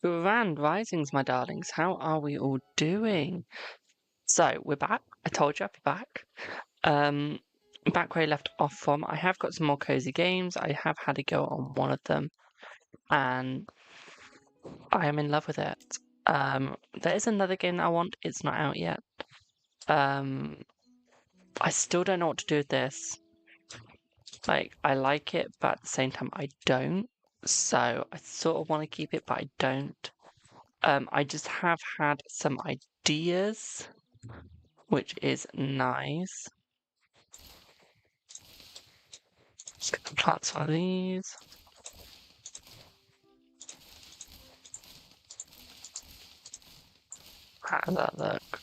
Grand risings, my darlings. How are we all doing? So we're back. I told you I'd be back. Um, Back where I left off from. I have got some more cozy games. I have had a go on one of them, and I am in love with it. There is another game that I want. It's not out yet. Um, I still don't know what to do with this. Like, I like it, but at the same time, I don't. So I sort of want to keep it, but I don't. I just have had some ideas, which is nice. Just gonna plant some of these. How does that look?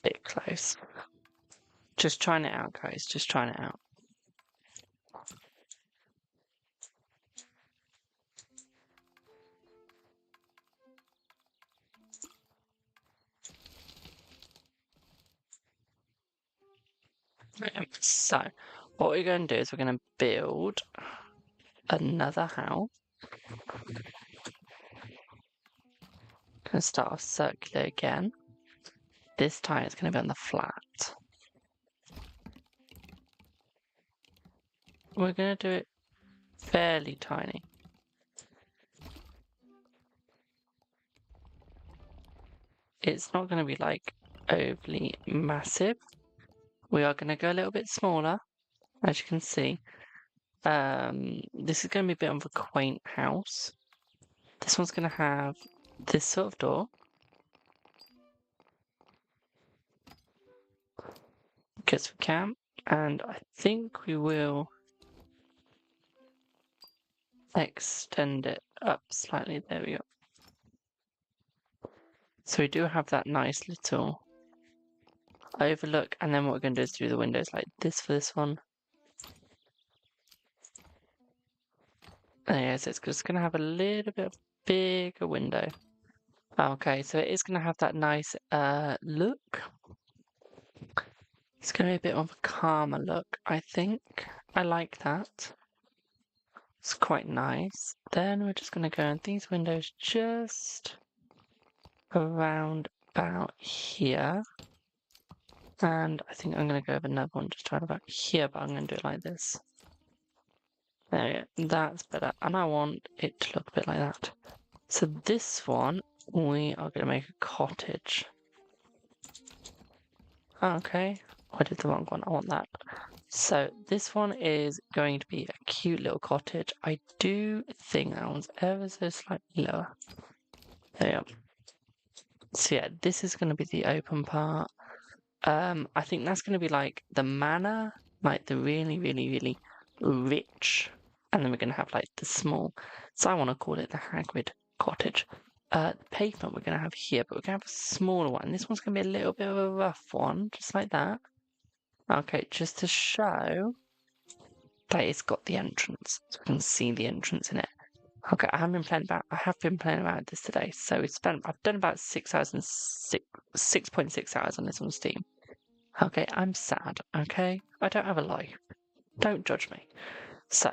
Bit close. Just trying it out, guys. Just trying it out. So, what we're going to do is we're going to build another house. Going to start off circular again. This time it's going to be on the flat. We're going to do it fairly tiny. It's not going to be like overly massive. We are going to go a little bit smaller, as you can see. This is going to be a bit of a quaint house. This one's going to have this sort of door. Because we can. And I think we will extend it up slightly. There we go. So we do have that nice little overlook. And then what we're going to do is do the windows like this for this one. Yeah, so it's just going to have a little bit of bigger window. Okay, so it is going to have that nice look. It's going to be a bit of a calmer look, I think. I like that. It's quite nice. Then we're just going to go in these windows just around about here. And I think I'm going to go with another one just around about here, but I'm going to do it like this. There we go. That's better. And I want it to look a bit like that. So this one, we are going to make a cottage. Okay. I did the wrong one. I want that. So this one is going to be a cute little cottage. I do think that one's ever so slightly lower. There we go. So yeah, this is going to be the open part. I think that's going to be like the manor, like the really, really, really rich. And then we're going to have like the small. So I want to call it the Hagrid cottage. The pavement we're going to have here, but we're going to have a smaller one. This one's going to be a little bit of a rough one, just like that. Okay, just to show that it's got the entrance, so we can see the entrance in it. Okay, I have been playing about this today. So I've done about 6.6 hours on this on Steam. Okay, I'm sad. Okay, I don't have a life. Don't judge me. So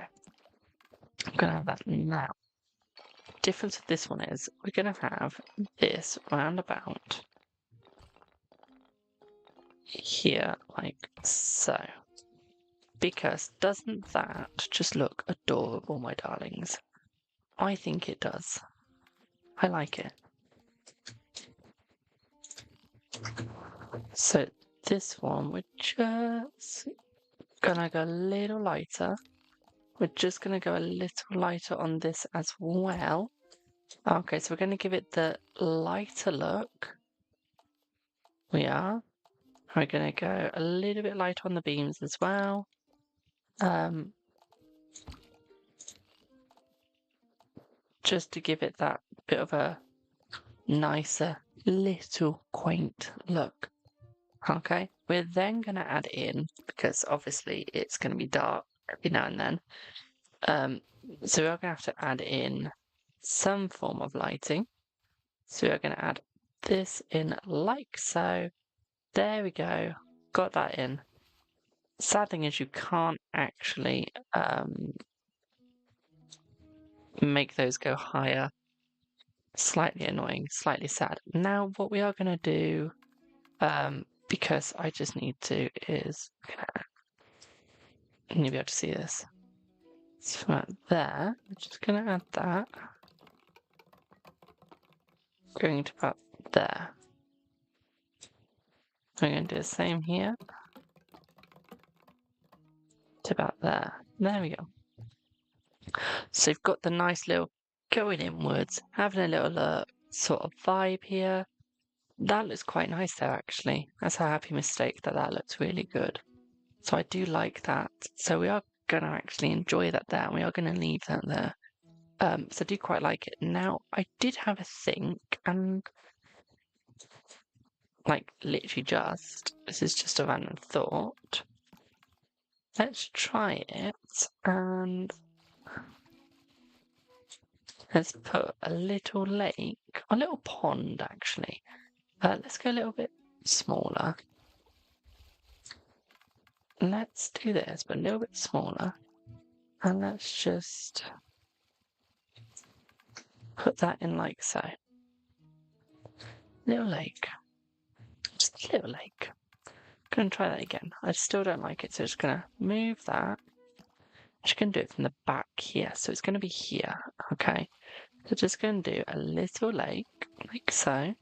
I'm gonna have that now. Difference with this one is we're gonna have this roundabout here, like so. Because doesn't that just look adorable, my darlings? I think it does. I like it. So this one, we're just gonna go a little lighter. We're just gonna go a little lighter on this as well. Okay, so we're gonna give it the lighter look. We are. We're gonna go a little bit lighter on the beams as well. Just to give it that bit of a nicer, little quaint look. Okay, we're then going to add in, because obviously it's going to be dark every now and then, so we're going to have to add in some form of lighting. So we're going to add this in like so. There we go, got that in. Sad thing is you can't actually make those go higher. Slightly annoying, slightly sad. Now what we are going to do, because I just need to, is you'll be able to see this. So right there, I'm just going to add that. Going to about there. I'm going to do the same here. To about there. There we go. So you've got the nice little going inwards, having a little sort of vibe here. That looks quite nice there, actually. That's a happy mistake that looks really good. So I do like that. So we are going to actually enjoy that there, and we are going to leave that there. So I do quite like it. Now, I did have a think, and like literally this is just a random thought. Let's try it, and let's put a little lake, a little pond actually. Let's go a little bit smaller. Let's do this, but a little bit smaller. And let's just put that in like so. Little lake. Just a little lake. Gonna try that again. I still don't like it, so just gonna move that. Just gonna do it from the back here. So it's gonna be here, okay? So just gonna do a little lake, like so.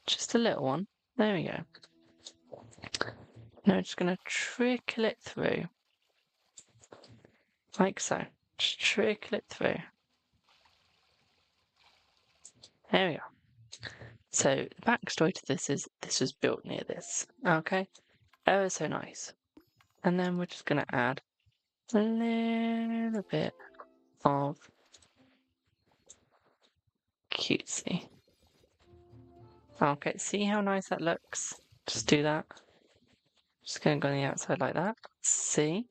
Just a little one. There we go. Now just gonna trickle it through. Like so. Just trickle it through. There we go. So the backstory to this is this was built near this. Okay? Oh, so nice. And then we're just gonna add a little bit of cutesy. Okay, see how nice that looks? Just do that. Just gonna go on the outside like that. See?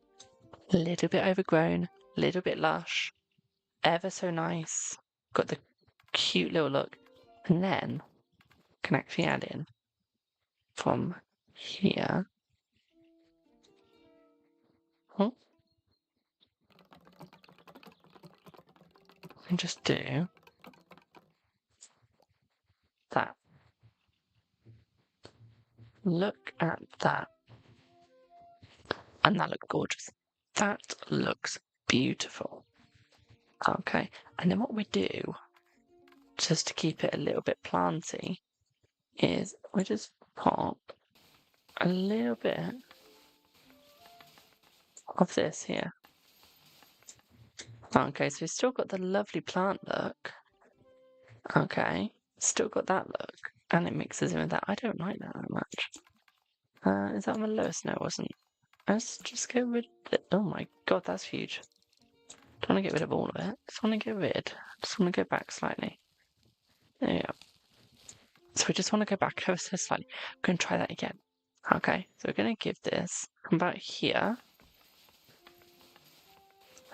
A little bit overgrown, a little bit lush, ever so nice. Got the cute little look. And then can actually add in from here. Oh. And just do that. Look at that. And that looks gorgeous. That looks beautiful. Okay, and then what we do, just to keep it a little bit planty, is we just pop a little bit of this here. Okay, so we've still got the lovely plant look. Okay, still got that look. And it mixes in with that. I don't like that much. Is that on the lowest? No, it wasn't. Let's just get rid of it. Oh my god, that's huge. Don't want to get rid of all of it. Just want to get rid. Just want to go back slightly. There you go. So we just want to go back ever so slightly. We're going to try that again. Okay, so we're going to give this from about here.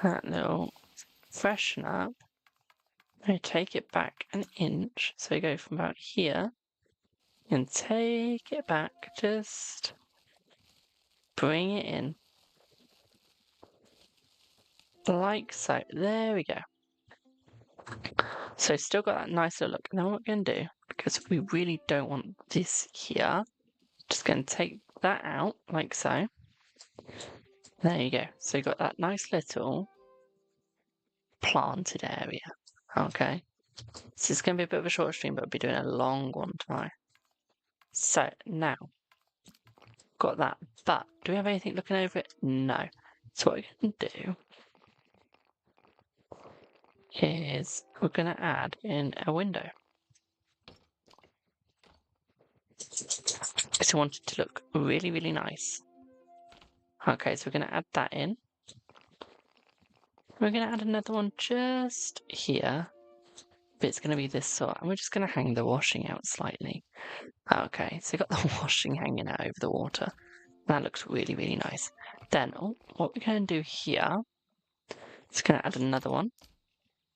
That little freshen up. We take it back an inch. So we go from about here and take it back. Just bring it in. Like so. There we go. So still got that nice little look. Now what we're going to do, because we really don't want this here, just going to take that out like so. There you go. So you got that nice little planted area. Okay. This is going to be a bit of a short stream, but I'll be doing a long one tomorrow. So now, got that. But do we have anything looking over it? No. So what we can do is we're going to add in a window. Because we want it to look really, really nice. Okay, so we're going to add that in. We're going to add another one just here. But it's going to be this sort. And we're just going to hang the washing out slightly. Okay, so you've got the washing hanging out over the water. That looks really, really nice. Then, what we're going to do here is going to add another one.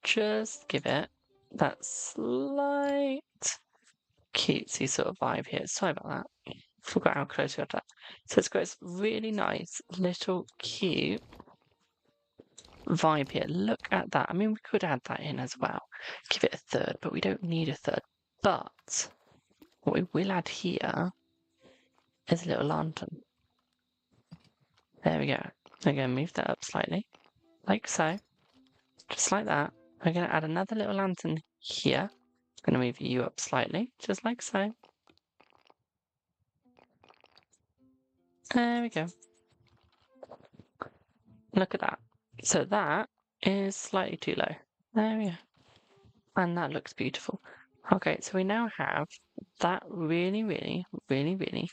Just give it that slight cutesy sort of vibe here. Sorry about that. Forgot how close we got to that. So it's got this really nice little cute vibe here. Look at that. I mean, we could add that in as well. Give it a third, but we don't need a third. But what we will add here is a little lantern. There we go. We're going to move that up slightly, like so. Just like that. We're going to add another little lantern here. I'm going to move you up slightly, just like so. There we go. Look at that. So that is slightly too low. There we go. And that looks beautiful. Okay, so we now have that really, really, really, really,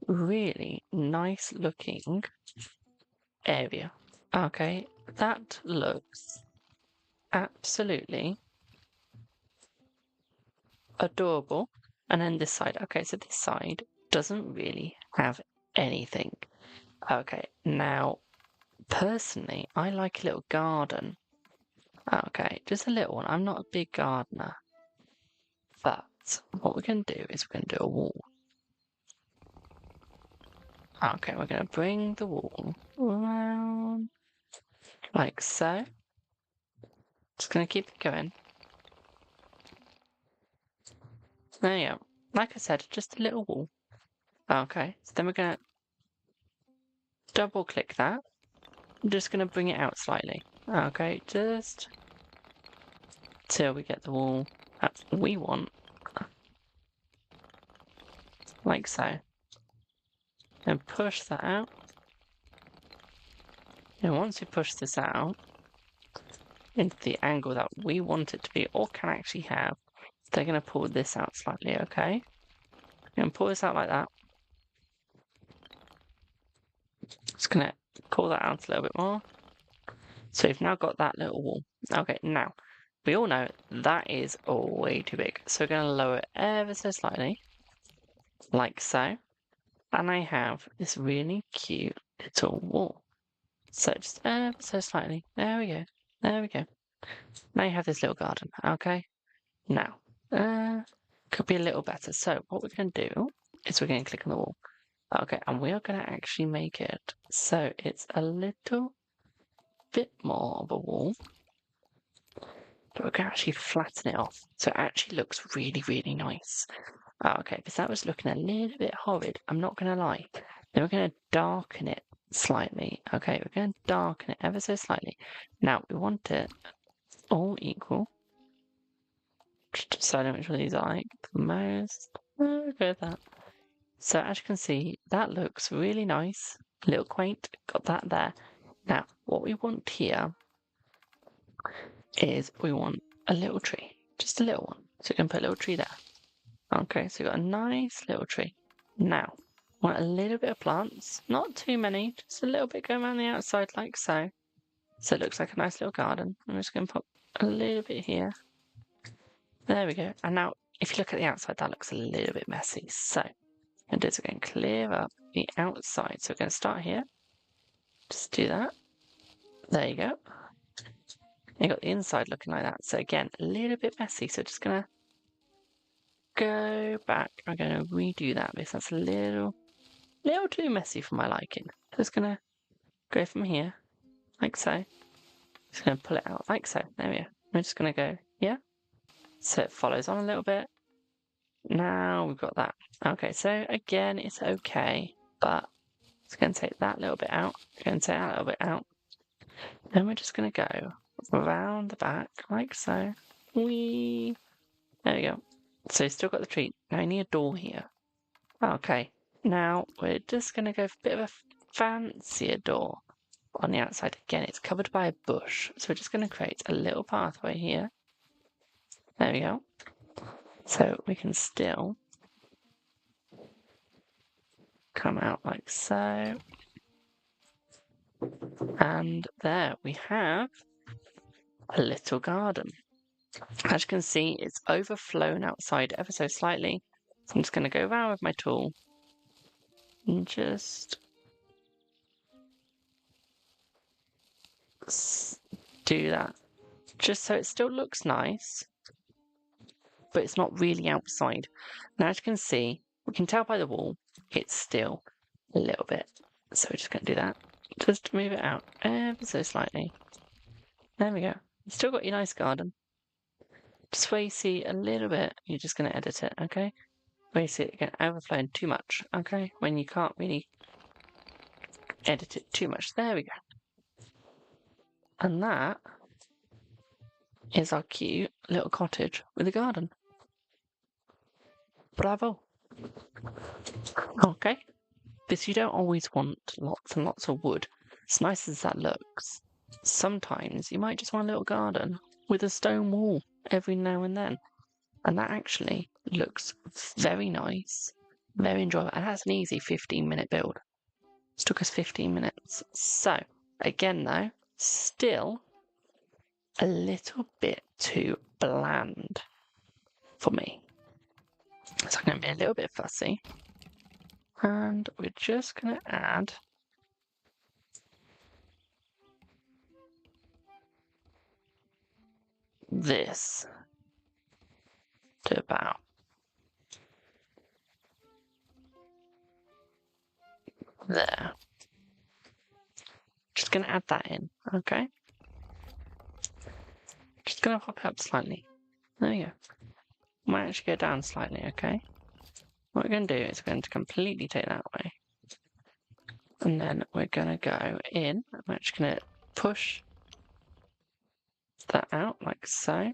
really nice looking area. Okay, that looks absolutely adorable. And then this side. Okay, so this side doesn't really have anything. Okay, now, personally, I like a little garden. Okay, just a little one. I'm not a big gardener. But what we're going to do is we're going to do a wall. Okay, we're going to bring the wall around like so. Just going to keep it going. There you go. Like I said, just a little wall. Okay, so then we're going to double click that. I'm just going to bring it out slightly. Okay, just till we get the wall that we want. Like so. And push that out. And once we push this out into the angle that we want it to be or can actually have, they're going to pull this out slightly, okay? You're going to pull this out like that. Just going to pull that out a little bit more. So you've now got that little wall. Okay, now, we all know that is way too big. So we're going to lower it ever so slightly, like so. And I have this really cute little wall. So just ever so slightly. There we go. There we go. Now you have this little garden, okay? Now, could be a little better. So what we're going to do is we're going to click on the wall. Okay, and we are going to actually make it so it's a little bit more of a wall. But we're going to actually flatten it off. So it actually looks really, really nice. Okay, because that was looking a little bit horrid. I'm not going to lie. Then we're going to darken it slightly. Okay, we're going to darken it ever so slightly. Now, we want it all equal. Just deciding which one of these I like the most. Go with that. So as you can see, that looks really nice. A little quaint. Got that there. Now, what we want here is we want a little tree. Just a little one. So we can put a little tree there. Okay, so we've got a nice little tree. Now, want a little bit of plants. Not too many. Just a little bit going around the outside like so. So it looks like a nice little garden. I'm just going to put a little bit here. There we go. And now, if you look at the outside, that looks a little bit messy. So, and we're going to clear up the outside. So we're going to start here. Just do that. There you go. You got the inside looking like that. So again, a little bit messy. So just going to go back. I'm going to redo that because that's a little too messy for my liking. Just going to go from here, like so. Just going to pull it out like so. There we go. I'm just going to go here. So it follows on a little bit. Now we've got that. Okay, so again, it's okay, but it's going to take that little bit out. It's going to take that little bit out. Then we're just going to go around the back, like so. Whee! There we go. So you've still got the tree. Now you need a door here. Okay, now we're just going to go for a bit of a fancier door on the outside. Again, it's covered by a bush. So we're just going to create a little pathway here. There we go. So we can still come out like so. And there we have a little garden. As you can see, it's overflown outside ever so slightly. So I'm just going to go around with my tool and just do that. Just so it still looks nice, but it's not really outside. Now, as you can see, we can tell by the wall, it's still a little bit. So we're just going to do that. Just move it out ever so slightly. There we go. You still got your nice garden. Just where you see a little bit, you're just going to edit it, okay? Where you see it getting overflowing too much, okay? When you can't really edit it too much. There we go. And that is our cute little cottage with a garden. Bravo. Okay. Because you don't always want lots and lots of wood. As nice as that looks, sometimes you might just want a little garden with a stone wall every now and then. And that actually looks very nice, very enjoyable. And that's an easy 15-minute build. It took us 15 minutes. So, again though, still a little bit too bland for me. So I'm going to be a little bit fussy. And we're just going to add this to about there. Just going to add that in, okay? Just going to hop up slightly. There we go. Might actually go down slightly, okay? What we're going to do is we're going to completely take that away. And then we're going to go in. I'm actually going to push that out like so.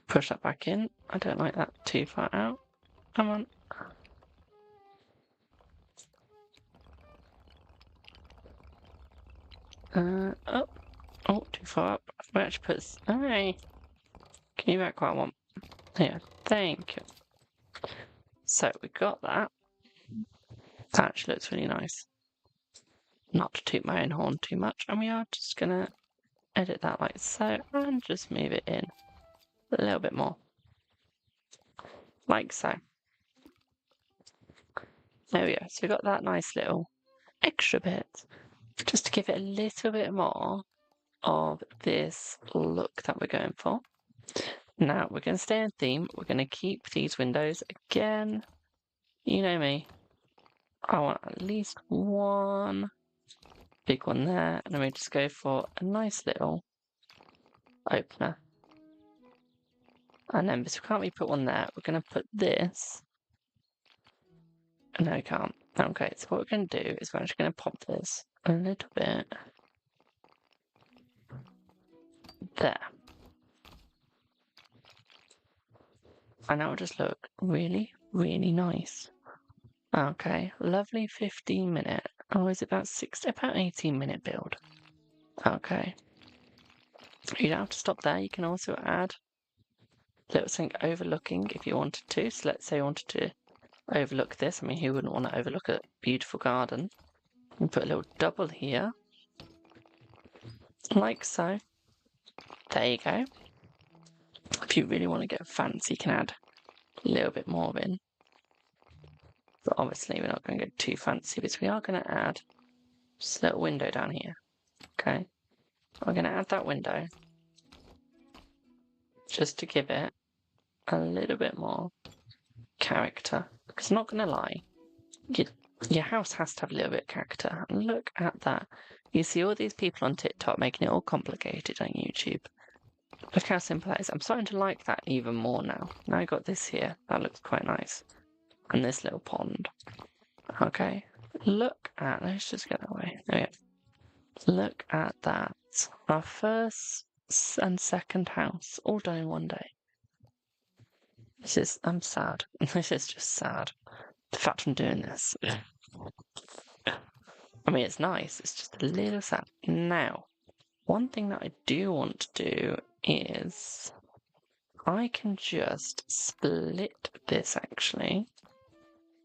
Push that back in. I don't like that too far out. Come on. Up. Oh, too far up. We actually put this. Hey. Can you back what I want? Yeah, thank you. So we got that. That actually looks really nice. Not to toot my own horn too much. And we are just going to edit that like so. And just move it in a little bit more. Like so. There we go. So we got that nice little extra bit. Just to give it a little bit more of this look that we're going for. Now, we're going to stay in theme. We're going to keep these windows. Again, you know me. I want at least one big one there. And then we just go for a nice little opener. And then, because we can't really put one there, we're going to put this. No, we can't. Okay, so what we're going to do is we're actually going to pop this a little bit there. And that will just look really, really nice. Okay, lovely 15-minute. Oh, is it about 18-minute build? Okay. You don't have to stop there. You can also add a little thing overlooking if you wanted to. So let's say you wanted to overlook this. I mean, who wouldn't want to overlook a beautiful garden? You can put a little double here. Like so. There you go. If you really want to get fancy, you can add a little bit more in. But obviously, we're not going to go too fancy because we are going to add just a little window down here. Okay. We're going to add that window just to give it a little bit more character. Because I'm not going to lie, your house has to have a little bit of character. And look at that. You see all these people on TikTok making it all complicated on YouTube. Look how simple that is. I'm starting to like that even more now. Now I got this here. That looks quite nice. And this little pond. Okay. Look at... Let's just get that away. There we go. Look at that. Our first and second house all done in one day. I'm sad. This is just sad. The fact I'm doing this. I mean, it's nice. It's just a little sad. Now, one thing that I do want to do is I can just split this actually.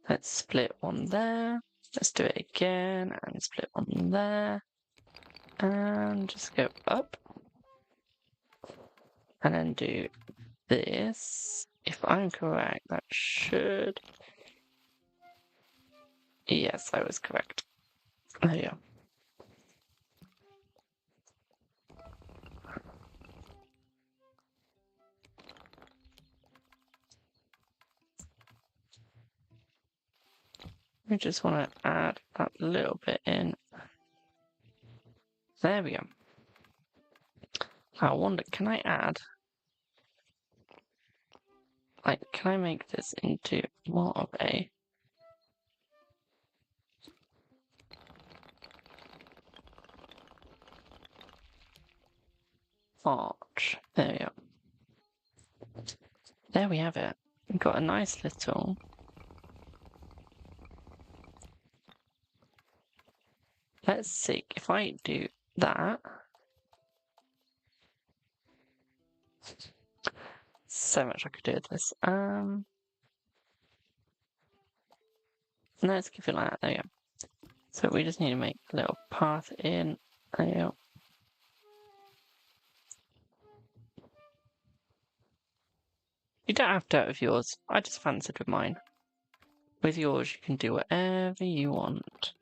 Let's split one there. Let's do it again and split one there. And just go up. And then do this. If I'm correct, that should... Yes, I was correct. There you go. We just want to add that little bit in. There we go. I wonder, can I add? Like, can I make this into more of a arch? There we go. There we have it. We've got a nice little. Let's see if I do that. So much I could do with this. Let's give it like that. There we go. So we just need to make a little path in. There we go. You don't have to do it with yours. I just fancied with mine. With yours, you can do whatever you want.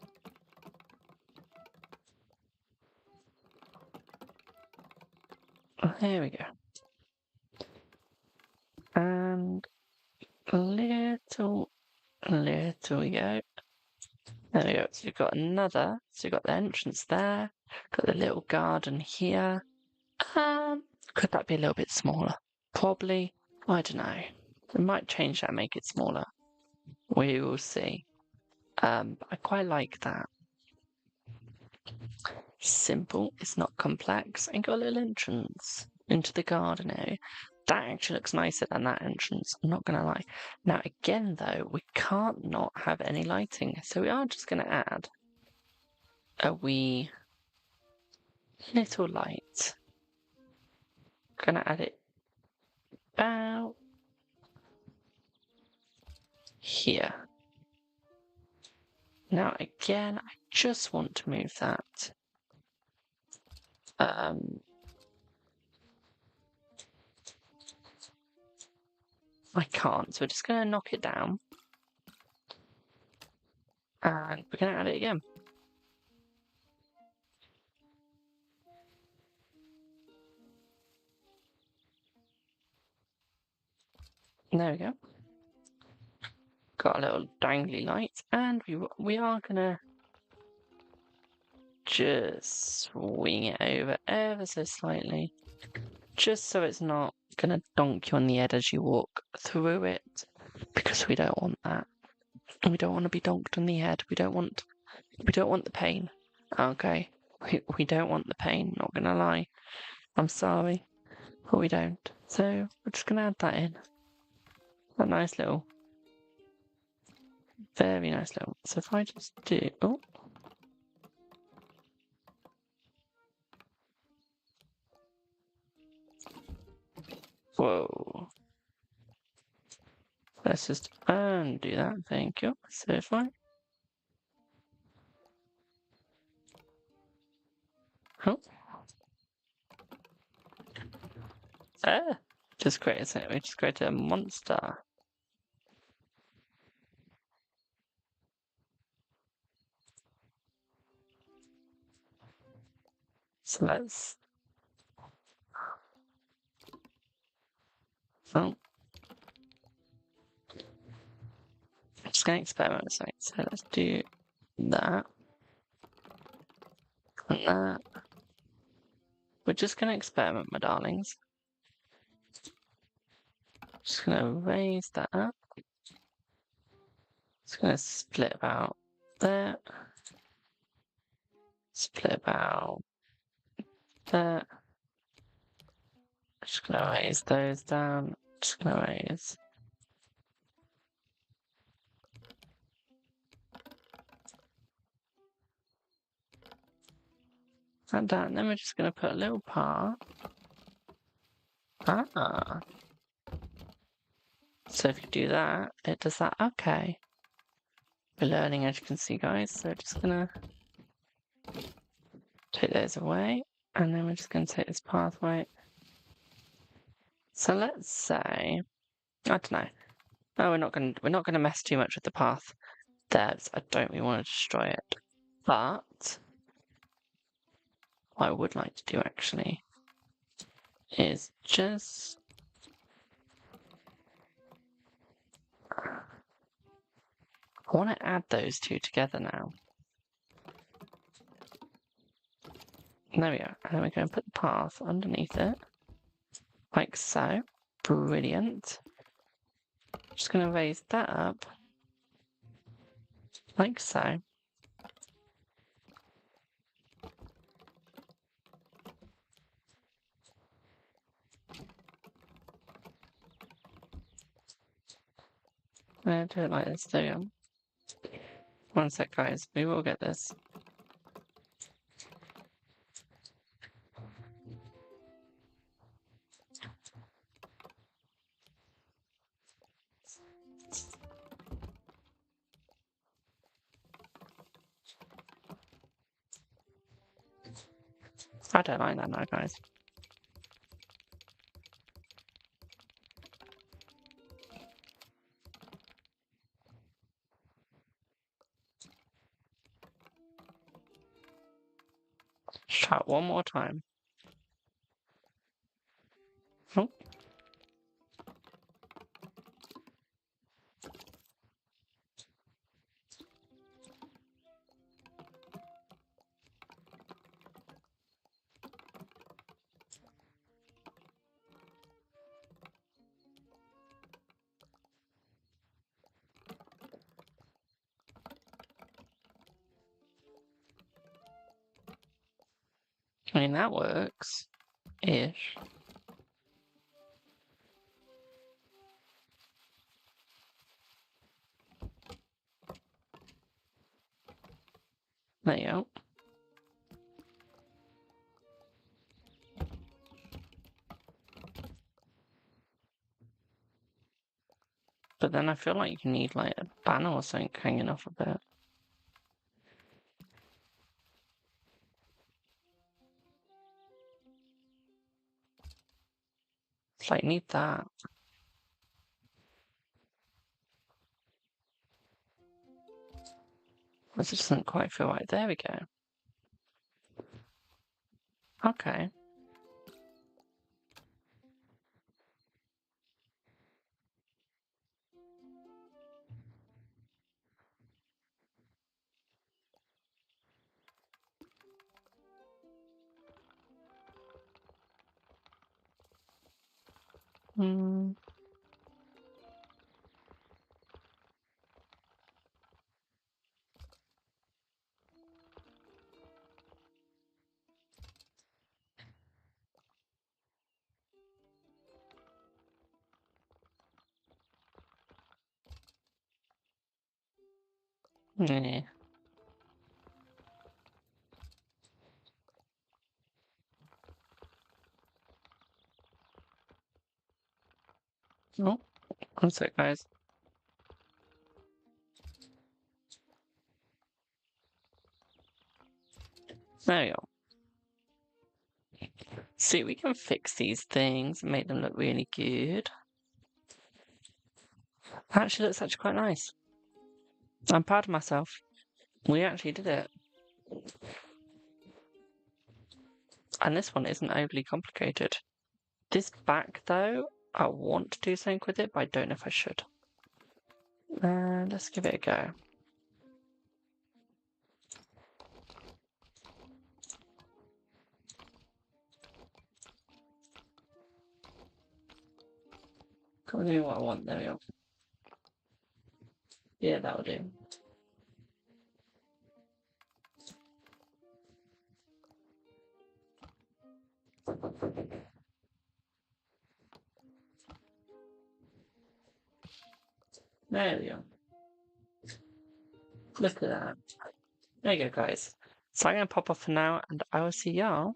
There we go. And little we go. There we go. So you've got another. So you've got the entrance there. Got the little garden here. Could that be a little bit smaller? Probably. I don't know. We might change that and make it smaller. We will see. But I quite like that. Simple. It's not complex. And got a little entrance into the garden area. That actually looks nicer than that entrance. I'm not going to lie. Now, again, though, we can't not have any lighting. So we are just going to add a wee little light. Gonna add it about here. Now again, I just want to move that. I can't, so we're just gonna knock it down. And we're gonna add it again. There we go. Got a little dangly light, and we are gonna just swing it over ever so slightly, just so it's not gonna donk you on the head as you walk through it, because we don't want that. We don't want to be donked on the head. We don't want the pain. Okay, we don't want the pain. Not gonna lie. I'm sorry, but we don't. So we're just gonna add that in. A nice little. Very nice little. So if I just do... Oh. Whoa. Let's just undo that. Thank you. So if I... Oh. Ah. Just created it. We just created a monster. So let's... Oh. I'm just going to experiment with something. So let's do that. And that. We're just going to experiment, my darlings. Just going to raise that up. Just going to split about there. Split about there. Just going to raise those down. Just going to raise. That down. Then we're just going to put a little part. Ah. So if you do that, it does that. Okay. We're learning, as you can see, guys. So just going to take those away. And then we're just going to take this pathway. So let's say, I don't know. No, we're not going to mess too much with the path. I don't really want to destroy it. But what I would like to do actually is just I want to add those two together now. There we go. And then we're going to put the path underneath it. Like so. Brilliant. Just going to raise that up. Like so. I'm going to do it like this. There we go. One sec, guys. We will get this. I don't like that now, guys. Shut one more time. Oh. I mean, that works. Ish. There you go. But then I feel like you need like a banner or something hanging off of it. It's like, need that. This doesn't quite feel right. There we go. Okay. Hmm. Yeah. Oh, one sec, guys. There we go. See, we can fix these things and make them look really good. Actually, looks actually quite nice. I'm proud of myself. We actually did it. And this one isn't overly complicated. This back, though, I want to do something with it, but I don't know if I should. Let's give it a go. Can we do what I want? There we go. Yeah, that'll do. There we go. Look at that. There you go, guys. So I'm going to pop off for now, and I will see y'all